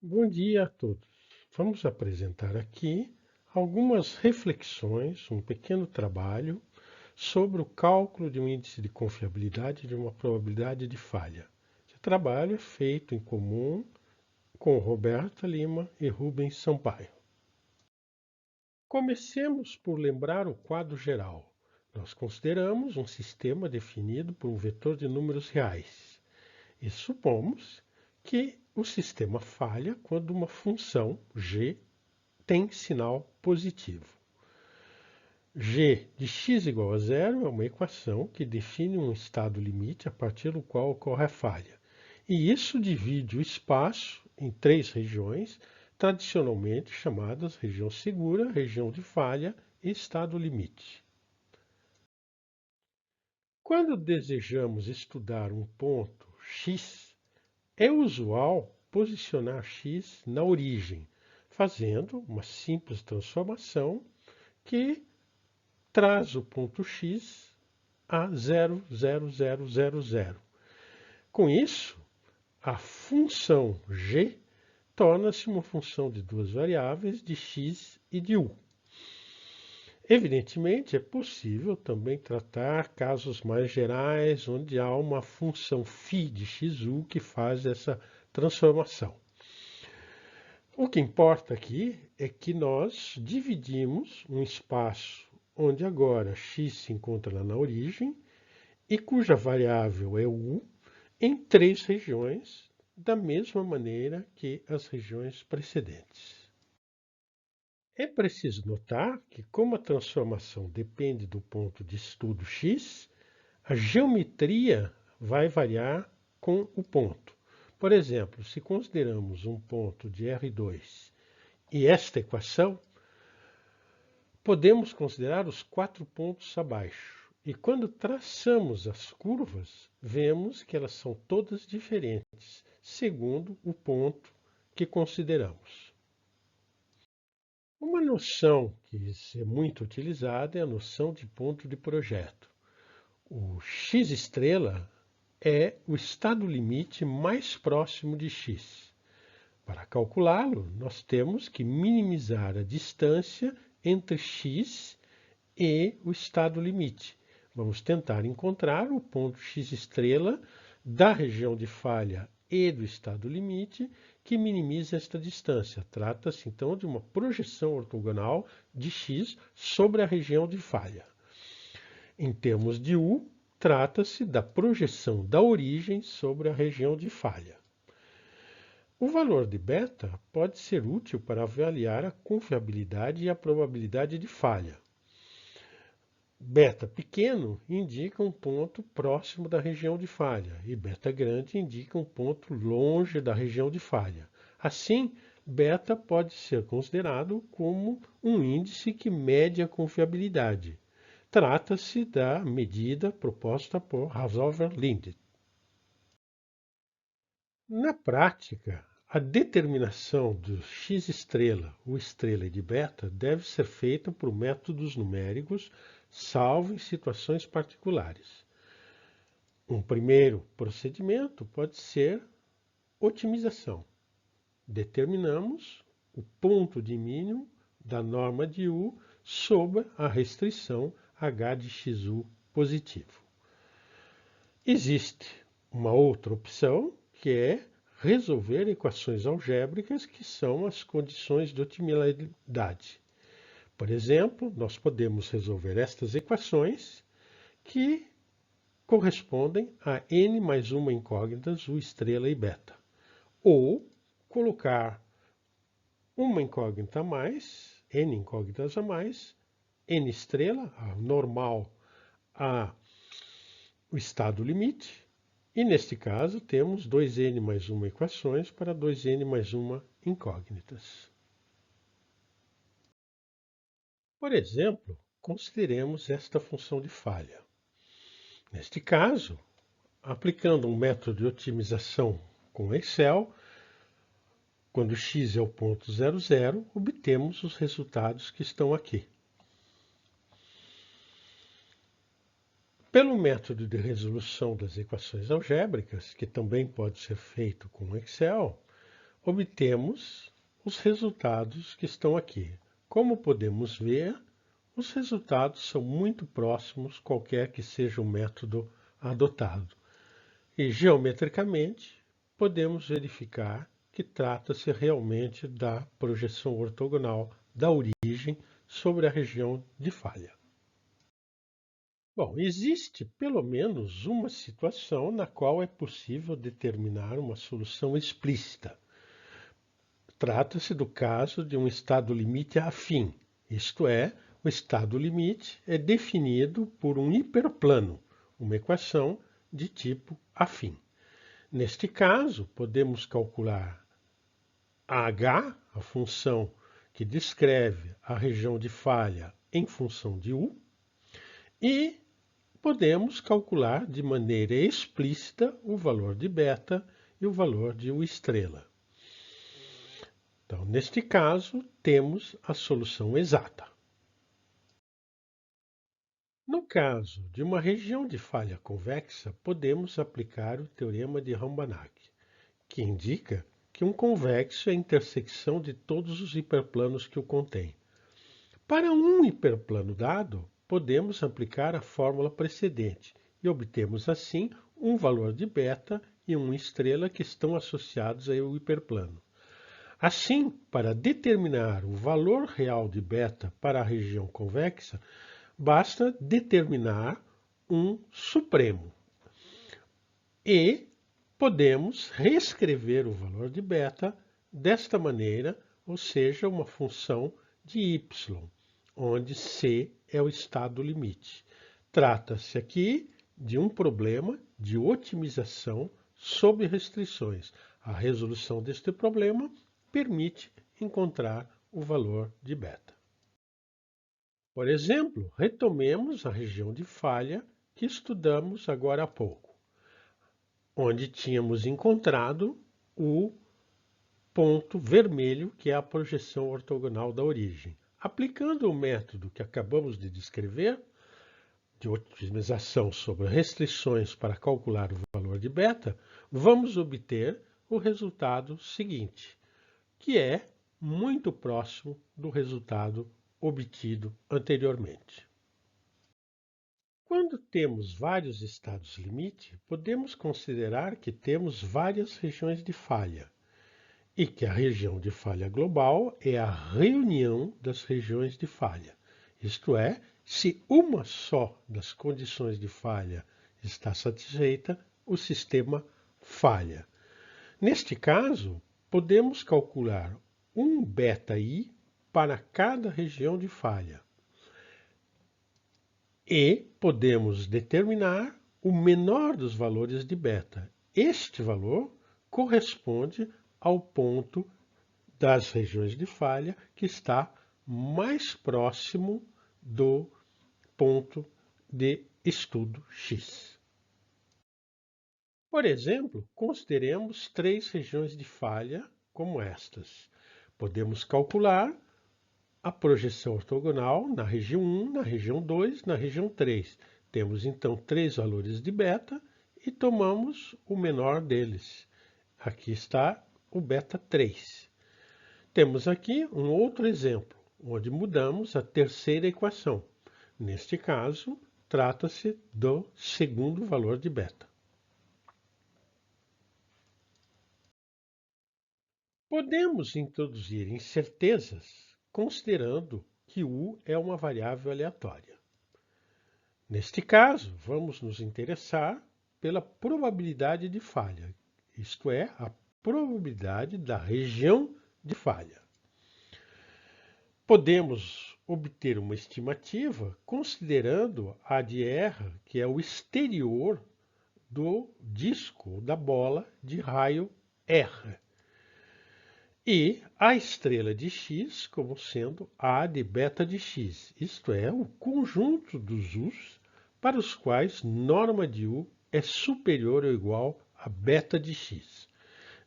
Bom dia a todos. Vamos apresentar aqui algumas reflexões, um pequeno trabalho sobre o cálculo de um índice de confiabilidade de uma probabilidade de falha. Esse trabalho é feito em comum com Roberta Lima e Rubens Sampaio. Comecemos por lembrar o quadro geral. Nós consideramos um sistema definido por um vetor de números reais e supomos que o sistema falha quando uma função g tem sinal positivo. G de x igual a zero é uma equação que define um estado limite a partir do qual ocorre a falha. E isso divide o espaço em três regiões, tradicionalmente chamadas região segura, região de falha e estado limite. Quando desejamos estudar um ponto x, é usual posicionar x na origem, fazendo uma simples transformação que traz o ponto x a 0, 0, 0, 0, 0. Com isso, a função g torna-se uma função de duas variáveis, de x e de u. Evidentemente, é possível também tratar casos mais gerais, onde há uma função φ de xu que faz essa transformação. O que importa aqui é que nós dividimos um espaço onde agora x se encontra lá na origem e cuja variável é u em três regiões, da mesma maneira que as regiões precedentes. É preciso notar que, como a transformação depende do ponto de estudo x, a geometria vai variar com o ponto. Por exemplo, se consideramos um ponto de R2 e esta equação, podemos considerar os quatro pontos abaixo. E quando traçamos as curvas, vemos que elas são todas diferentes, segundo o ponto que consideramos. Uma noção que é muito utilizada é a noção de ponto de projeto. O x estrela é o estado limite mais próximo de x. Para calculá-lo, nós temos que minimizar a distância entre x e o estado limite. Vamos tentar encontrar o ponto x estrela da região de falha e do estado limite que minimiza esta distância. Trata-se então de uma projeção ortogonal de x sobre a região de falha. Em termos de u, trata-se da projeção da origem sobre a região de falha. O valor de beta pode ser útil para avaliar a confiabilidade e a probabilidade de falha. Beta pequeno indica um ponto próximo da região de falha e beta grande indica um ponto longe da região de falha. Assim, beta pode ser considerado como um índice que mede a confiabilidade. Trata-se da medida proposta por Haushofer-Linde. Na prática, a determinação do x estrela, u estrela e de beta deve ser feita por métodos numéricos, salvo em situações particulares. Um primeiro procedimento pode ser otimização. Determinamos o ponto de mínimo da norma de u sob a restrição h de xu positivo. Existe uma outra opção, que é resolver equações algébricas que são as condições de otimidade. Por exemplo, nós podemos resolver estas equações que correspondem a n mais uma incógnitas, u estrela e beta. Ou colocar uma incógnita a mais, n incógnitas a mais, n estrela, a normal, o estado limite, e neste caso temos 2n mais uma equações para 2n mais uma incógnitas. Por exemplo, consideremos esta função de falha. Neste caso, aplicando um método de otimização com Excel, quando x é o ponto 0, 0, obtemos os resultados que estão aqui. Pelo método de resolução das equações algébricas, que também pode ser feito com Excel, obtemos os resultados que estão aqui. Como podemos ver, os resultados são muito próximos, qualquer que seja o método adotado. E, geometricamente, podemos verificar que trata-se realmente da projeção ortogonal da origem sobre a região de falha. Bom, existe pelo menos uma situação na qual é possível determinar uma solução explícita. Trata-se do caso de um estado limite afim, isto é, o estado limite é definido por um hiperplano, uma equação de tipo afim. Neste caso, podemos calcular h, a função que descreve a região de falha em função de u, e podemos calcular de maneira explícita o valor de beta e o valor de u estrela. Então, neste caso, temos a solução exata. No caso de uma região de falha convexa, podemos aplicar o teorema de Rambanach, que indica que um convexo é a intersecção de todos os hiperplanos que o contém. Para um hiperplano dado, podemos aplicar a fórmula precedente e obtemos assim um valor de beta e uma estrela que estão associados ao hiperplano. Assim, para determinar o valor real de beta para a região convexa, basta determinar um supremo. E podemos reescrever o valor de beta desta maneira, ou seja, uma função de y, onde C é o estado limite. Trata-se aqui de um problema de otimização sob restrições. A resolução deste problema permite encontrar o valor de beta. Por exemplo, retomemos a região de falha que estudamos agora há pouco, onde tínhamos encontrado o ponto vermelho, que é a projeção ortogonal da origem. Aplicando o método que acabamos de descrever, de otimização sobre restrições para calcular o valor de beta, vamos obter o resultado seguinte, que é muito próximo do resultado obtido anteriormente. Quando temos vários estados limite, podemos considerar que temos várias regiões de falha e que a região de falha global é a reunião das regiões de falha. Isto é, se uma só das condições de falha está satisfeita, o sistema falha. Neste caso, podemos calcular um beta-i para cada região de falha. E podemos determinar o menor dos valores de beta. Este valor corresponde ao ponto das regiões de falha que está mais próximo do ponto de estudo X. Por exemplo, consideremos três regiões de falha como estas. Podemos calcular a projeção ortogonal na região 1, na região 2, na região 3. Temos então três valores de beta e tomamos o menor deles. Aqui está o beta 3. Temos aqui um outro exemplo, onde mudamos a terceira equação. Neste caso, trata-se do segundo valor de beta. Podemos introduzir incertezas considerando que U é uma variável aleatória. Neste caso, vamos nos interessar pela probabilidade de falha, isto é, a probabilidade da região de falha. Podemos obter uma estimativa considerando a de R, que é o exterior do disco, da bola de raio R. E a estrela de x como sendo a de beta de x, isto é, o conjunto dos u's para os quais norma de u é superior ou igual a beta de x.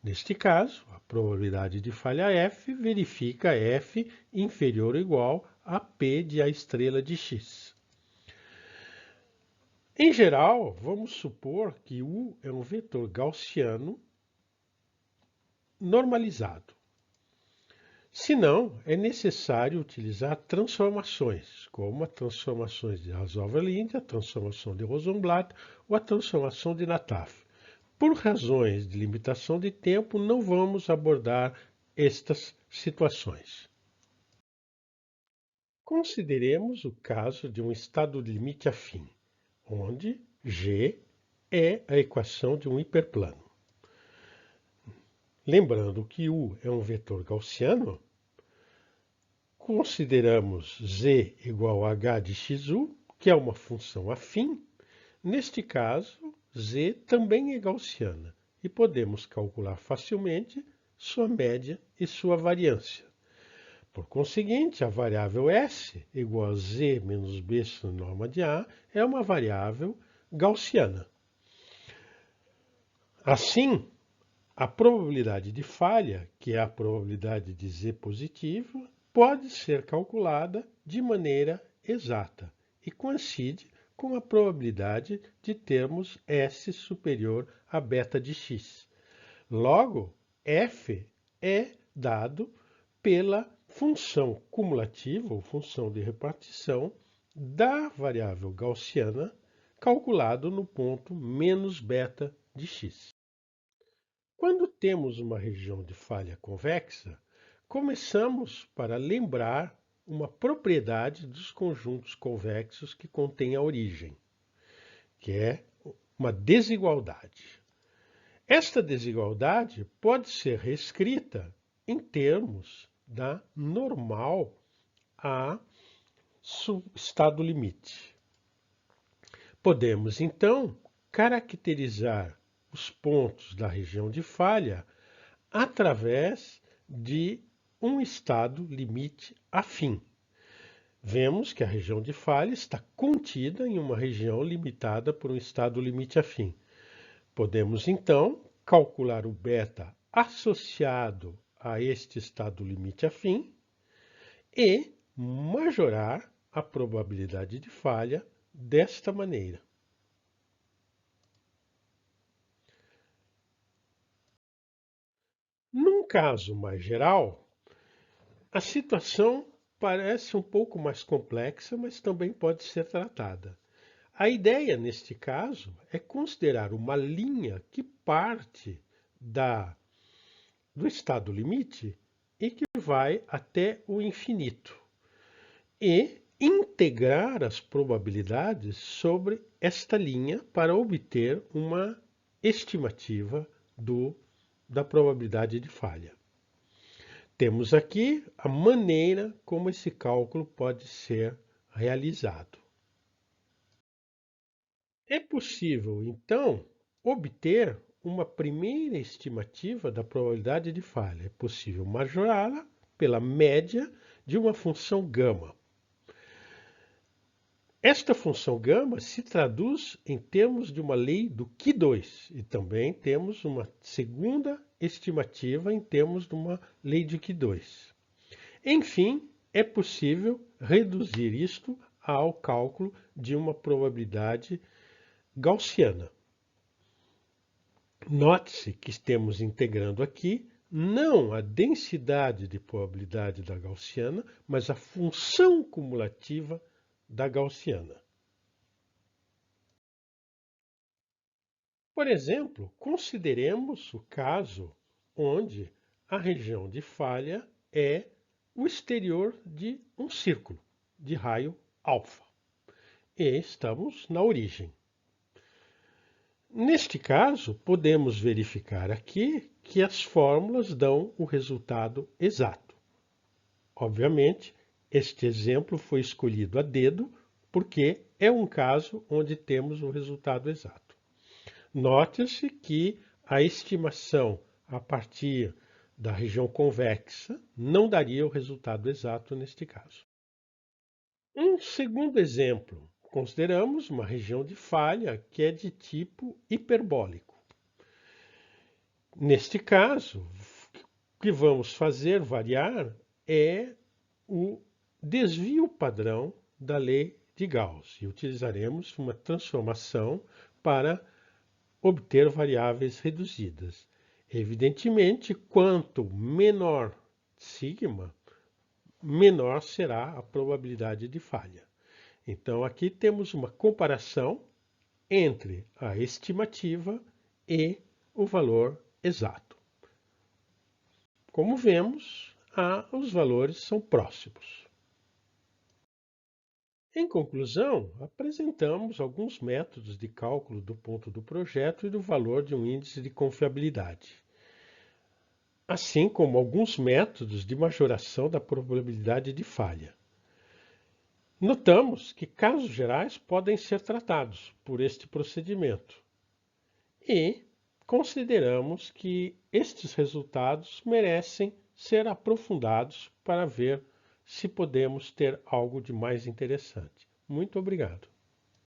Neste caso, a probabilidade de falha f verifica f inferior ou igual a p de a estrela de x. Em geral, vamos supor que u é um vetor gaussiano normalizado. Se não, é necessário utilizar transformações, como as transformações de Haushofer-Linde, a transformação de Rosenblatt ou a transformação de Nataf. Por razões de limitação de tempo, não vamos abordar estas situações. Consideremos o caso de um estado limite afim, onde G é a equação de um hiperplano. Lembrando que U é um vetor gaussiano, consideramos Z igual a H de XU, que é uma função afim. Neste caso, Z também é gaussiana e podemos calcular facilmente sua média e sua variância. Por conseguinte, a variável S igual a Z menos B sobre norma de A é uma variável gaussiana. Assim, a probabilidade de falha, que é a probabilidade de Z positivo, pode ser calculada de maneira exata e coincide com a probabilidade de termos S superior a beta de x. Logo, F é dado pela função cumulativa, ou função de repartição, da variável gaussiana, calculado no ponto menos beta de x. Quando temos uma região de falha convexa, começamos para lembrar uma propriedade dos conjuntos convexos que contém a origem, que é uma desigualdade. Esta desigualdade pode ser reescrita em termos da normal a estado limite. Podemos, então, caracterizar os pontos da região de falha através de um estado limite afim. Vemos que a região de falha está contida em uma região limitada por um estado limite afim. Podemos, então, calcular o beta associado a este estado limite afim e majorar a probabilidade de falha desta maneira. Num caso mais geral, a situação parece um pouco mais complexa, mas também pode ser tratada. A ideia, neste caso, é considerar uma linha que parte do estado limite e que vai até o infinito, e integrar as probabilidades sobre esta linha para obter uma estimativa da probabilidade de falha. Temos aqui a maneira como esse cálculo pode ser realizado. É possível, então, obter uma primeira estimativa da probabilidade de falha. É possível majorá-la pela média de uma função gama. Esta função gama se traduz em termos de uma lei do Q2 e também temos uma segunda estimativa em termos de uma lei de Q2. Enfim, é possível reduzir isto ao cálculo de uma probabilidade gaussiana. Note-se que estamos integrando aqui não a densidade de probabilidade da gaussiana, mas a função cumulativa da gaussiana. Por exemplo, consideremos o caso onde a região de falha é o exterior de um círculo de raio alfa e estamos na origem. Neste caso, podemos verificar aqui que as fórmulas dão o resultado exato. Obviamente, este exemplo foi escolhido a dedo porque é um caso onde temos o resultado exato. Note-se que a estimação a partir da região convexa não daria o resultado exato neste caso. Um segundo exemplo, consideramos uma região de falha que é de tipo hiperbólico. Neste caso, o que vamos fazer variar é o desvio padrão da lei de Gauss e utilizaremos uma transformação para obter variáveis reduzidas. Evidentemente, quanto menor sigma, menor será a probabilidade de falha. Então, aqui temos uma comparação entre a estimativa e o valor exato. Como vemos, os valores são próximos. Em conclusão, apresentamos alguns métodos de cálculo do ponto do projeto e do valor de um índice de confiabilidade, assim como alguns métodos de majoração da probabilidade de falha. Notamos que casos gerais podem ser tratados por este procedimento e consideramos que estes resultados merecem ser aprofundados para ver se podemos ter algo de mais interessante. Muito obrigado.